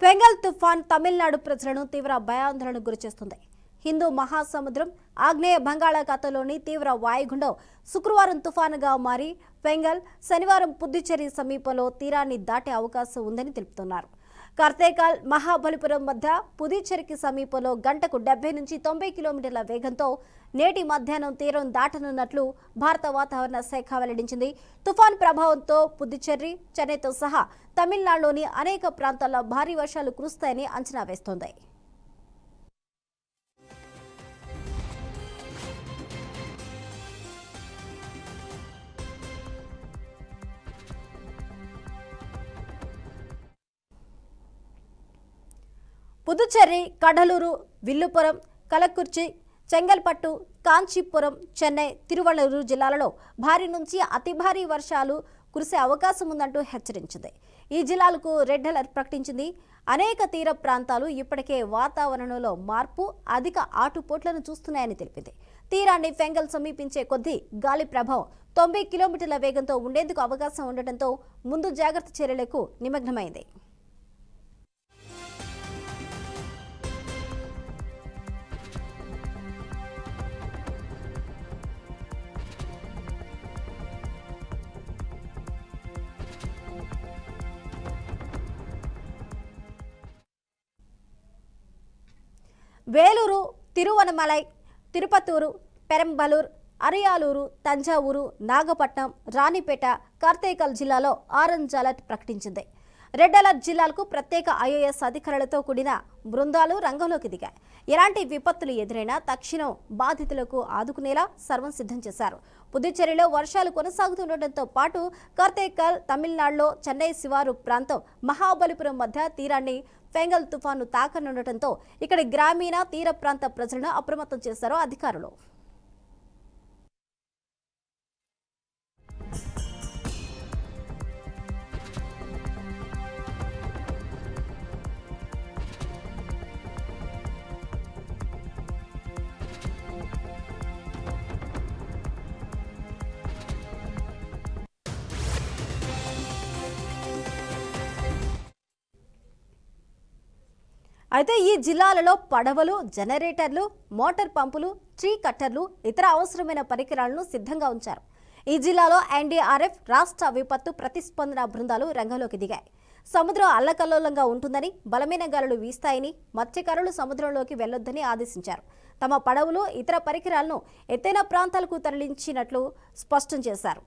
బెంగాల్ తుఫాన్ తమిళనాడు ప్రజలను తీవ్ర భయాందోళనకు గురిచేస్తుంది. హిందూ మహాసముద్రం ఆగ్నేయ బంగాళాఖాతంలోని తీవ్ర వాయుగుండం శుక్రవారం తుఫానుగా మారి బెంగాల్ శనివారం పుదుచ్చేరి సమీపంలో తీరాన్ని దాటే అవకాశం ఉందని తెలుపుతున్నారు. కార్తేకాల్ మహాబలిపురం మధ్య పుదుచ్చేరికి సమీపంలో గంటకు 70 నుంచి 90 కిలోమీటర్ల వేగంతో నేటి మధ్యాహ్నం తీరం దాటనున్నట్లు భారత వాతావరణ శాఖ వెల్లడించింది. తుఫాన్ ప్రభావంతో పుదుచ్చేరి, చెన్నైతో సహా తమిళనాడులోని అనేక ప్రాంతాల్లో భారీ వర్షాలు కురుస్తాయని అంచనా వేస్తోంది. పుదుచ్చేరి, కడలూరు, విల్లుపురం, కలకుర్చి, చెంగల్పట్టు, కాంచీపురం, చెన్నై, తిరువళ్లూరు జిల్లాలలో భారీ నుంచి అతి భారీ వర్షాలు కురిసే అవకాశం ఉందంటూ హెచ్చరించింది. ఈ జిల్లాలకు రెడ్ అలర్ట్ ప్రకటించింది. అనేక తీర ప్రాంతాలు ఇప్పటికే వాతావరణంలో మార్పు, అధిక ఆటుపోట్లను చూస్తున్నాయని తెలిపింది. తీరాన్ని ఫెంగల్ సమీపించే కొద్దీ గాలి ప్రభావం 90 కిలోమీటర్ల వేగంతో ఉండేందుకు అవకాశం ఉండటంతో ముందు జాగ్రత్త చర్యలకు నిమగ్నమైంది. వేలూరు, తిరువనమలై, తిరుపతూరు, పెరంబలూర్, అరియాలూరు, తంజావూరు, నాగపట్నం, రాణిపేట, కార్తేకల్ జిల్లాలో ఆరెంజ్ అలర్ట్ ప్రకటించింది. రెడ్ అలర్ట్ జిల్లాలకు ప్రత్యేక ఐఏఎస్ అధికారులతో కూడిన బృందాలు రంగంలోకి దిగాయి. ఎలాంటి విపత్తులు ఎదురైనా తక్షణం బాధితులకు ఆదుకునేలా సర్వం సిద్ధం చేశారు. పుదుచ్చేరిలో వర్షాలు కొనసాగుతుండటంతో పాటు కార్తేకల్, తమిళనాడులో చెన్నై శివారు ప్రాంతం మహాబలిపురం మధ్య తీరాన్ని ఫెంగల్ తుఫాను తాకనుండటంతో ఇక్కడి గ్రామీణ తీర ప్రాంత ప్రజలను అప్రమత్తం చేశారు అధికారులు. అయితే ఈ జిల్లాలలో పడవలు, జనరేటర్లు, మోటార్ పంపులు, ట్రీ కట్టర్లు, ఇతర అవసరమైన పరికరాలను సిద్ధంగా ఉంచారు. ఈ జిల్లాలో ఎన్డీఆర్ఎఫ్, రాష్ట్ర విపత్తు ప్రతిస్పందన బృందాలు రంగంలోకి దిగాయి. సముద్రం అల్లకల్లోలంగా ఉంటుందని, బలమైన గాలులు వీస్తాయని, మత్స్యకారులు సముద్రంలోకి వెళ్లొద్దని ఆదేశించారు. తమ పడవలు, ఇతర పరికరాలను ఎత్తైన ప్రాంతాలకు తరలించినట్లు స్పష్టం చేశారు.